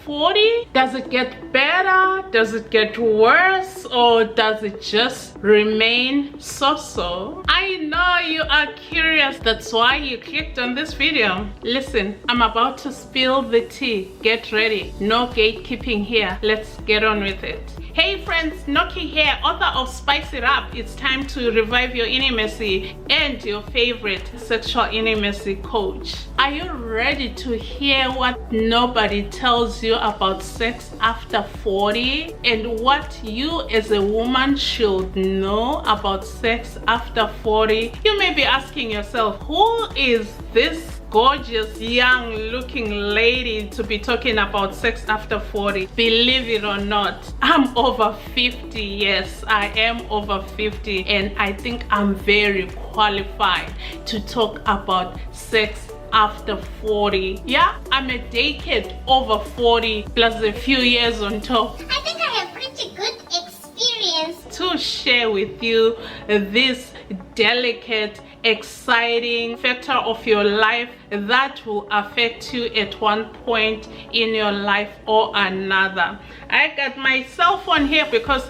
40? Does it get better? Does it get worse? Or does it just remain so-so? I know you are curious. That's why you clicked on this video. Listen, I'm about to spill the tea. Get ready. No gatekeeping here. Let's get on with it. Hey friends, Noki here, author of Spice It Up. It's time to revive your intimacy and your favorite sexual intimacy coach. Are you ready to hear what nobody tells you about sex after 40 and what you as a woman should know about sex after 40? You may be asking yourself, who is this gorgeous young looking lady to be talking about sex after 40? Believe it or not, I'm over 50. Yes, I am over 50, and I think I'm very qualified to talk about sex after 40. Yeah, I'm a decade over 40 plus a few years on top. I think I have pretty good experience to share with you this delicate, exciting factor of your life that will affect you at one point in your life or another. I got my cell phone here because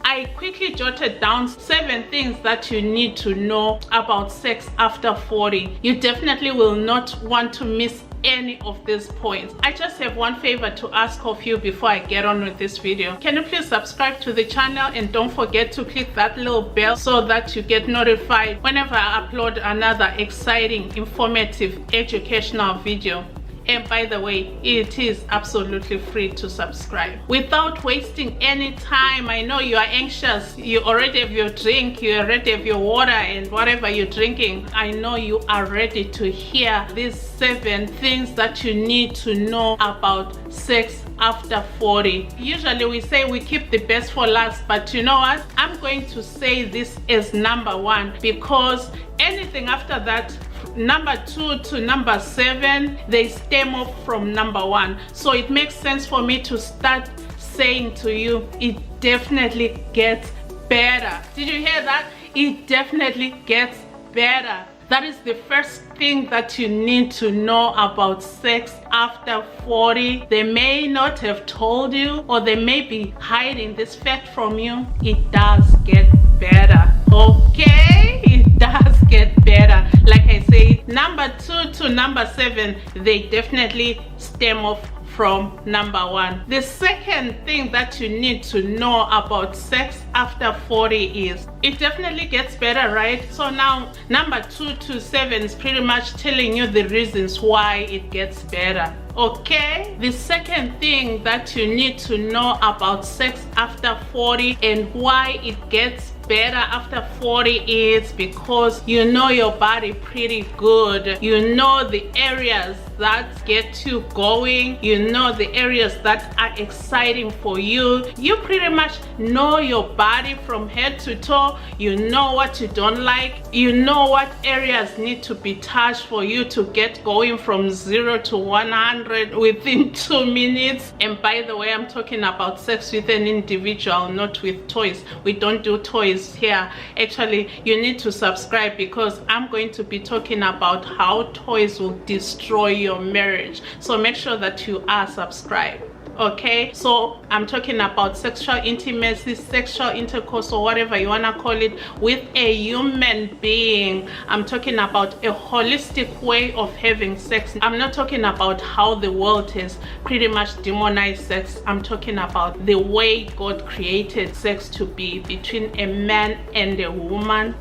I quickly jotted down 7 things that you need to know about sex after 40. You definitely will not want to miss any of these points. I just have one favor to ask of you before I get on with this video. Can you please subscribe to the channel and don't forget to click that little bell so that you get notified whenever I upload another exciting, informative, educational video. And by the way, it is absolutely free to subscribe. Without wasting any time, I know you are anxious. You already have your drink, you already have your water and whatever you're drinking. I know you are ready to hear these 7 things that you need to know about sex after 40. Usually we say we keep the best for last, but you know what? I'm going to say this as number 1 because anything after that, number 2 to number 7, they stem off from number 1. So it makes sense for me to start saying to you, it definitely gets better. Did you hear that? It definitely gets better. That is the first thing that you need to know about sex after 40. They may not have told you, or they may be hiding this fact from you. It does get better. Okay? It does get better. Like I said, number 2 to number 7, they definitely stem off from number 1. The second thing that you need to know about sex after 40 is it definitely gets better, right? So now number 2 to 7 is pretty much telling you the reasons why it gets better. Okay, the second thing that you need to know about sex after 40 and why it gets better after 40 is because you know your body pretty good. You know the areas that get you going. You know the areas that are exciting for you. You pretty much know your body from head to toe. You know what you don't like. You know what areas need to be touched for you to get going from 0 to 100 within 2 minutes. And by the way, I'm talking about sex with an individual, not with toys. We don't do toys here. Actually, you need to subscribe because I'm going to be talking about how toys will destroy your marriage. So make sure that you are subscribed. Okay, so I'm talking about sexual intimacy, sexual intercourse, or whatever you want to call it, with a human being. I'm talking about a holistic way of having sex. I'm not talking about how the world has pretty much demonized sex. I'm talking about the way God created sex to be between a man and a woman.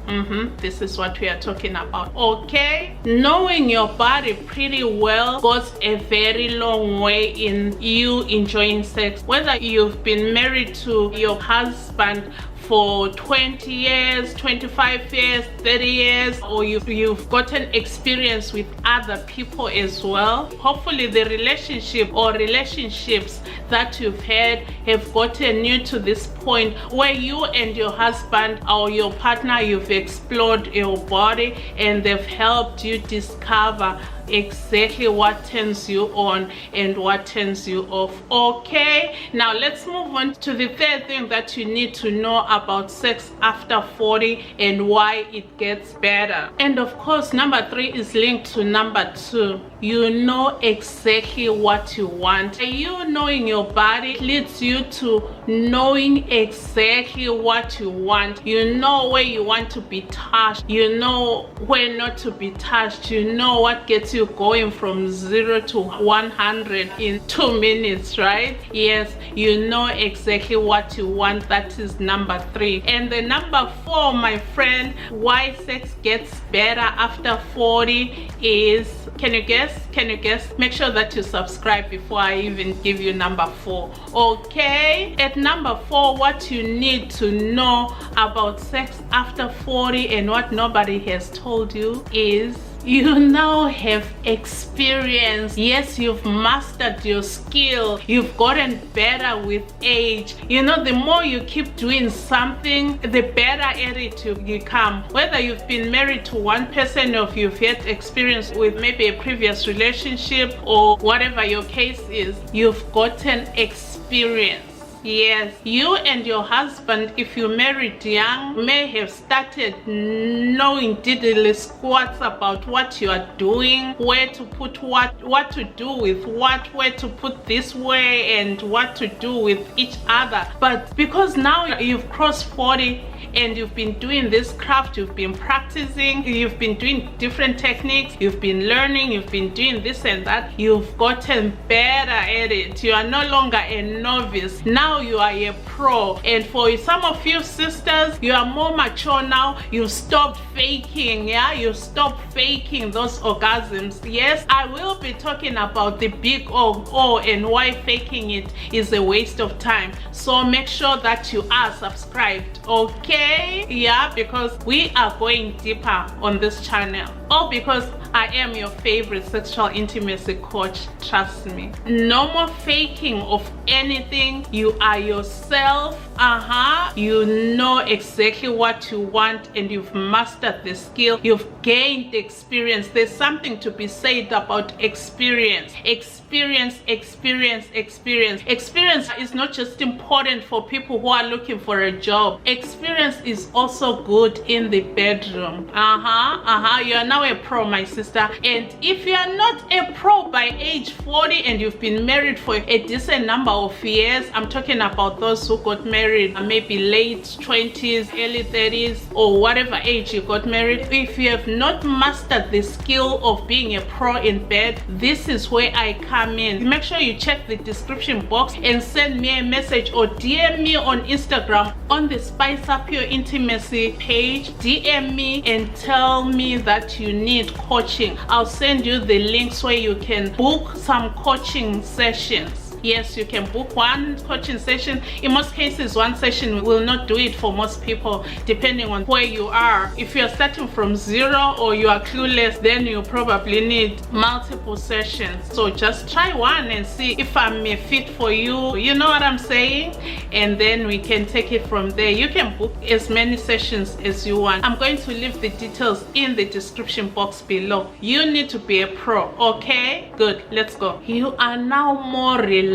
This is what we are talking about. Okay, knowing your body pretty well goes a very long way in you enjoying sex. Whether you've been married to your husband for 20 years, 25 years, 30 years, or you've gotten experience with other people as well. Hopefully the relationship or relationships that you've had have gotten you to this point where you and your husband or your partner, you've explored your body and they've helped you discover exactly what turns you on and what turns you off. Okay, now let's move on to the third thing that you need to know about sex after 40 and why it gets better. And of course, number 3 is linked to number 2. You know exactly what you want. You knowing your body leads you to knowing exactly what you want. You know where you want to be touched. You know where not to be touched. You know what gets you going from 0 to 100 in 2 minutes, right? Yes, you know exactly what you want. That is number 3. And the number 4, my friend, why sex gets better after 40 is, can you guess? Can you guess? Make sure that you subscribe before I even give you number 4. Okay, at number 4, what you need to know about sex after 40 and what nobody has told you is you now have experience. Yes, you've mastered your skill. You've gotten better with age. You know, the more you keep doing something, the better at it you become. Whether you've been married to one person or if you've had experience with maybe a previous relationship or whatever your case is, you've gotten experience. Yes, you and your husband, if you married young, may have started knowing diddly squats about what you are doing, where to put what to do with what, where to put this way and what to do with each other. But because now you've crossed 40 and you've been doing this craft, you've been practicing, you've been doing different techniques, you've been learning, you've been doing this and that, you've gotten better at it. You are no longer a novice. Now you are a pro. And for some of you sisters, you are more mature now. You stopped faking. Yeah, you stopped faking those orgasms. Yes, I will be talking about the big O and why faking it is a waste of time. So make sure that you are subscribed. Okay, yeah, because we are going deeper on this channel. All because I am your favorite sexual intimacy coach. Trust me. No more faking of anything. You are yourself. You know exactly what you want and you've mastered the skill. You've gained experience. There's something to be said about experience. Experience is not just important for people who are looking for a job. Experience is also good in the bedroom. You are now a pro, my sister. And if you are not a pro by age 40 and you've been married for a decent number of years, I'm talking about those who got married maybe late 20s, early 30s, or whatever age you got married. If you have not mastered the skill of being a pro in bed, this is where I come in. Make sure you check the description box and send me a message or DM me on Instagram on the Spice Up Your Intimacy page. DM me and tell me that you need coaching. I'll send you the links where you can book some coaching sessions. Yes, you can book one coaching session. In most cases, one session will not do it for most people, depending on where you are. If you're starting from 0 or you are clueless, then you probably need multiple sessions. So just try one and see if I'm a fit for you. You know what I'm saying? And then we can take it from there. You can book as many sessions as you want. I'm going to leave the details in the description box below. You need to be a pro, okay? Good, let's go. You are now more relaxed.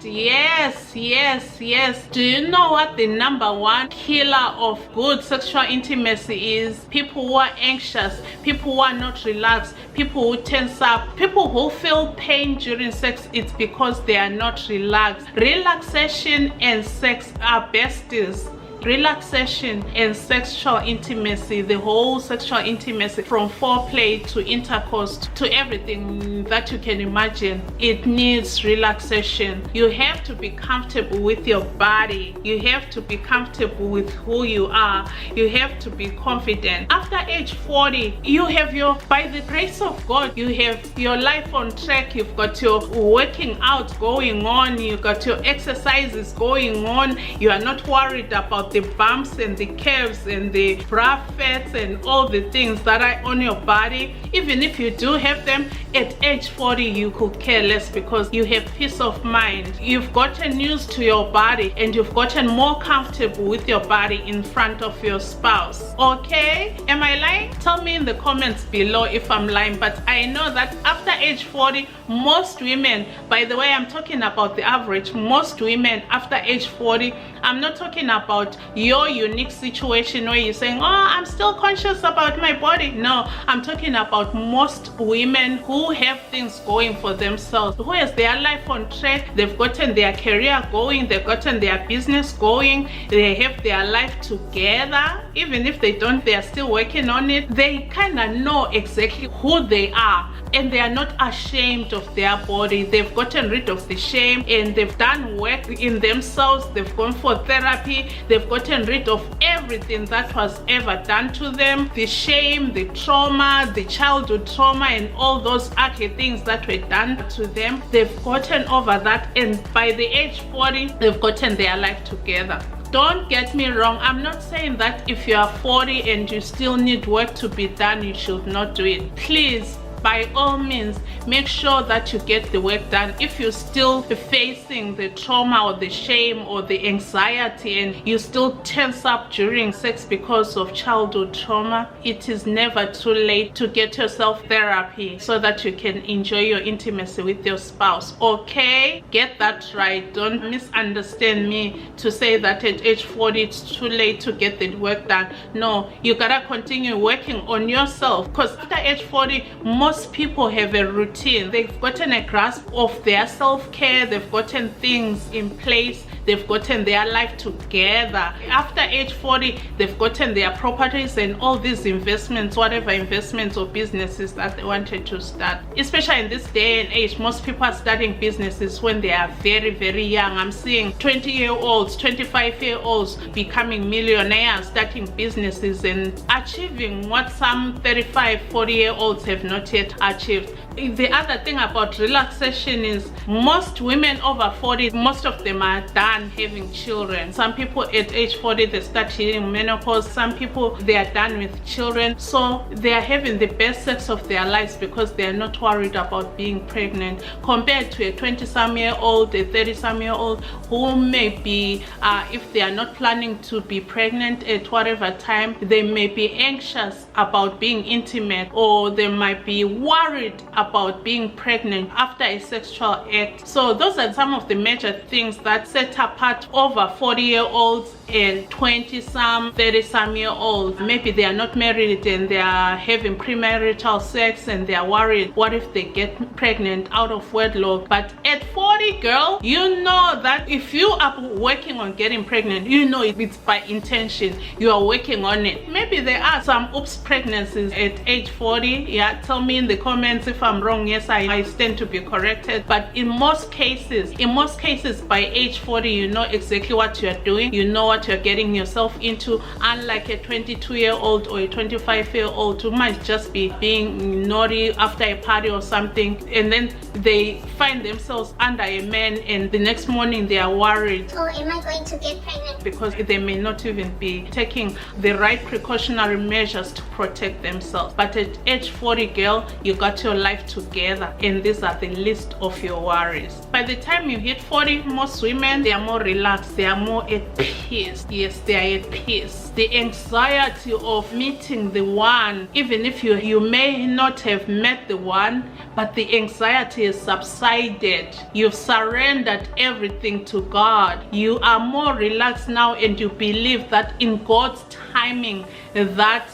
Yes. Do you know what the number 1 killer of good sexual intimacy is? People who are anxious, people who are not relaxed, people who tense up, people who feel pain during sex. It's because they are not relaxed. Relaxation and sex are besties. Relaxation and sexual intimacy, the whole sexual intimacy, from foreplay to intercourse to everything that you can imagine, it needs relaxation. You have to be comfortable with your body. You have to be comfortable with who you are. You have to be confident. After age 40, you have by the grace of God, you have your life on track. You've got your working out going on. You've got your exercises going on. You are not worried about the the bumps and the curves and the bra fats and all the things that are on your body. Even if you do have them, at age 40 you could care less because you have peace of mind. You've gotten used to your body and you've gotten more comfortable with your body in front of your spouse. Okay, am I lying? Tell me in the comments below if I'm lying. But I know that after age 40, most women, by the way, I'm talking about the average, most women after age 40, I'm not talking about your unique situation where you're saying, oh, I'm still conscious about my body. No, I'm talking about most women who have things going for themselves, who has their life on track. They've gotten their career going, they've gotten their business going, they have their life together. Even if they don't, they are still working on it. They kind of know exactly who they are, and they are not ashamed of their body. They've gotten rid of the shame and they've done work in themselves. They've gone for therapy. They've gotten rid of everything that was ever done to them, the shame, the trauma, the childhood trauma, and all those ugly things that were done to them. They've gotten over that, and by the age 40, they've gotten their life together. Don't get me wrong, I'm not saying that if you are 40 and you still need work to be done, you should not do it. Please, by all means, make sure that you get the work done. If you're still facing the trauma or the shame or the anxiety and you still tense up during sex because of childhood trauma, it is never too late to get yourself therapy so that you can enjoy your intimacy with your spouse. Okay, get that right. Don't misunderstand me to say that at age 40 it's too late to get the work done. No, you gotta continue working on yourself, because after age 40, most people have a routine. They've gotten a grasp of their self-care. They've gotten things in place. They've gotten their life together. After age 40, they've gotten their properties and all these investments, whatever investments or businesses that they wanted to start. Especially in this day and age, most people are starting businesses when they are very, very young. I'm seeing 20-year-olds, 25-year-olds becoming millionaires, starting businesses and achieving what some 35, 40-year-olds have not yet achieved. The other thing about relaxation is most women over 40, most of them are done having children. Some people at age 40, they start hitting menopause. Some people, they are done with children. So they are having the best sex of their lives because they are not worried about being pregnant, compared to a 20-some-year-old, a 30-some-year-old who may be, if they are not planning to be pregnant at whatever time, they may be anxious about being intimate, or they might be worried about being pregnant after a sexual act. So those are some of the major things that set apart over 40-year-olds and 20-some, 30-some-year-olds. Maybe they are not married and they are having premarital sex and they are worried, what if they get pregnant out of wedlock? But at 40, girl, you know that if you are working on getting pregnant, you know it's by intention. You are working on it. Maybe there are some oops pregnancies at age 40. Yeah, tell me in the comments if I'm wrong. Yes, I stand to be corrected. But in most cases by age 40, you know exactly what you're doing. You know what you're getting yourself into, unlike a 22-year-old or a 25-year-old who might just be being naughty after a party or something, and then they find themselves under a man and the next morning they are worried. Oh, am I going to get pregnant? Because they may not even be taking the right precautionary measures to protect themselves. But at age 40, girl, you got your life together, and these are the list of your worries. By the time you hit 40, most women, they are more relaxed, they are more at peace. Yes, they are at peace. The anxiety of meeting the one, even if you may not have met the one, but the anxiety has subsided. You've surrendered everything to God. You are more relaxed now, and you believe that in God's timing, that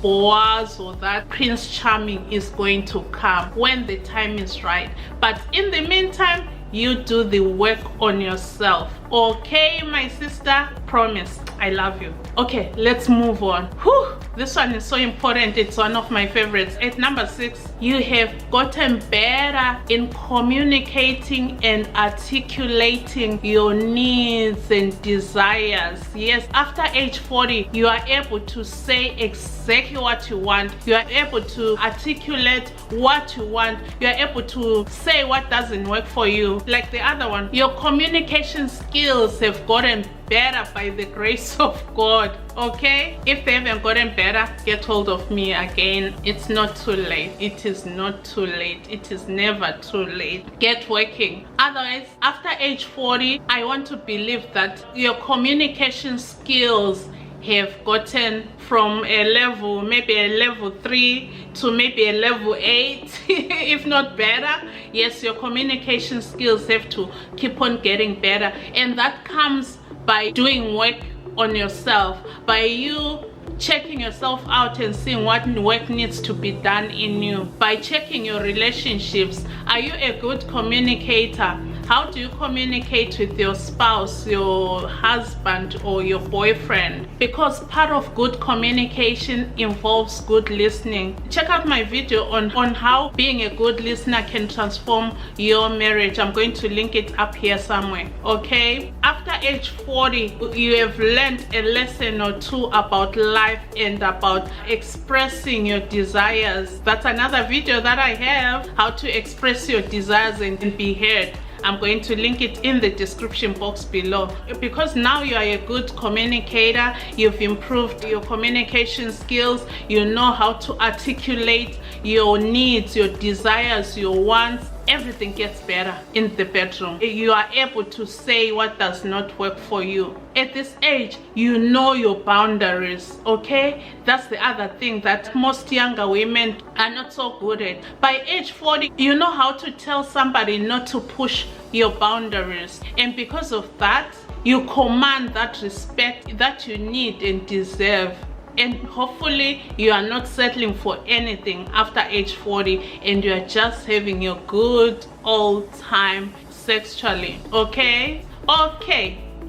Boaz or that Prince Charming is going to come when the time is right. But in the meantime, you do the work on yourself. Okay, my sister? Promise, I love you. Okay, let's move on. Whew, this one is so important. It's one of my favorites. At number 6, you have gotten better in communicating and articulating your needs and desires. Yes, after age 40, you are able to say exactly what you want. You are able to articulate what you want. You are able to say what doesn't work for you. Like the other one, your communication skills have gotten better by the grace of God. Okay, if they haven't gotten better, get hold of me again. It's not too late. It is not too late. It is never too late. Get working. Otherwise, after age 40, I want to believe that your communication skills have gotten from a level, maybe a level 3 to maybe a level 8 if not better. Yes, your communication skills have to keep on getting better, and that comes by doing work on yourself, by you checking yourself out and seeing what work needs to be done in you, by checking your relationships. Are you a good communicator? How do you communicate with your spouse, your husband, or your boyfriend? Because part of good communication involves good listening. Check out my video on how being a good listener can transform your marriage. I'm going to link it up here somewhere. Okay, after age 40, you have learned a lesson or two about life and about expressing your desires. That's another video that I have, how to express your desires and be heard. I'm going to link it in the description box below. Because now you are a good communicator, you've improved your communication skills, you know how to articulate your needs, your desires, your wants. Everything gets better in the bedroom. You are able to say what does not work for you. At this age, you know your boundaries, okay? That's the other thing that most younger women are not so good at. By age 40, you know how to tell somebody not to push your boundaries. And because of that, you command that respect that you need and deserve. And hopefully you are not settling for anything after age 40, and you are just having your good old time sexually. Okay,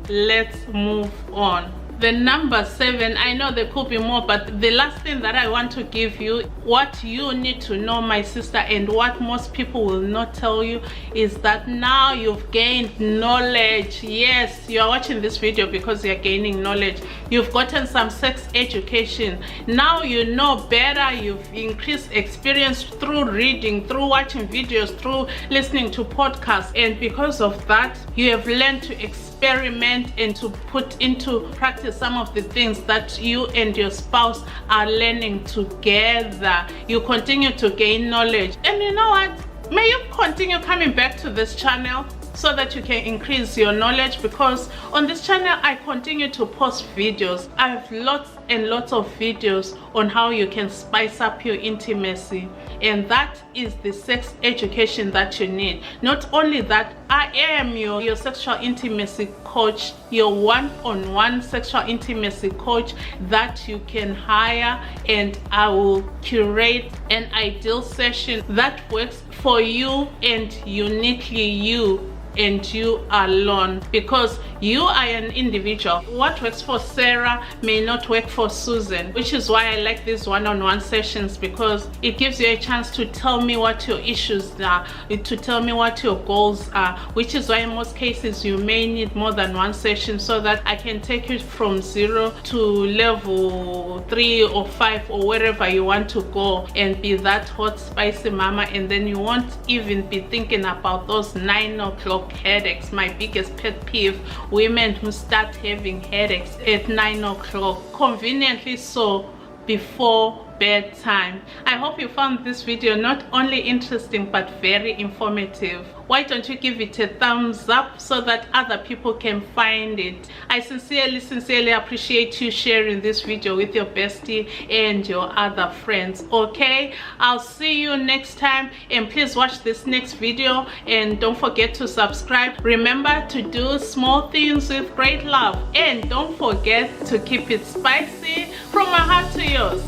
let's move on. The number 7, I know there could be more, but the last thing that I want to give you, what you need to know, my sister, and what most people will not tell you, is that now you've gained knowledge. Yes, you are watching this video because you're gaining knowledge. You've gotten some sex education. Now you know better. You've increased experience through reading, through watching videos, through listening to podcasts, and because of that, you have learned to experiment and to put into practice some of the things that you and your spouse are learning together. You continue to gain knowledge, and you know what, may you continue coming back to this channel so that you can increase your knowledge, because on this channel I continue to post videos. I have lots and lots of videos on how you can spice up your intimacy, and that is the sex education that you need. Not only that, I am your sexual intimacy coach, your one-on-one sexual intimacy coach that you can hire, and I will curate an ideal session that works for you and uniquely you and you alone, because you are an individual. What works for Sarah may not work for Susan, which is why I like these one-on-one sessions, because it gives you a chance to tell me what your issues are, to tell me what your goals are, which is why in most cases you may need more than one session, so that I can take you from 0 to level 3 or 5 or wherever you want to go, and be that hot spicy mama, and then you won't even be thinking about those 9 o'clock headaches. My biggest pet peeve, women who start having headaches at 9 o'clock, conveniently so before bedtime. I hope you found this video not only interesting but very informative. Why don't you give it a thumbs up so that other people can find it? I sincerely appreciate you sharing this video with your bestie and your other friends. Okay, I'll see you next time, and please watch this next video, and don't forget to subscribe. Remember to do small things with great love, and don't forget to keep it spicy from my heart to yours.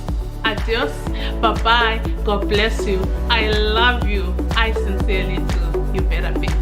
Adios, bye bye, God bless you, I love you, I sincerely do. You better be.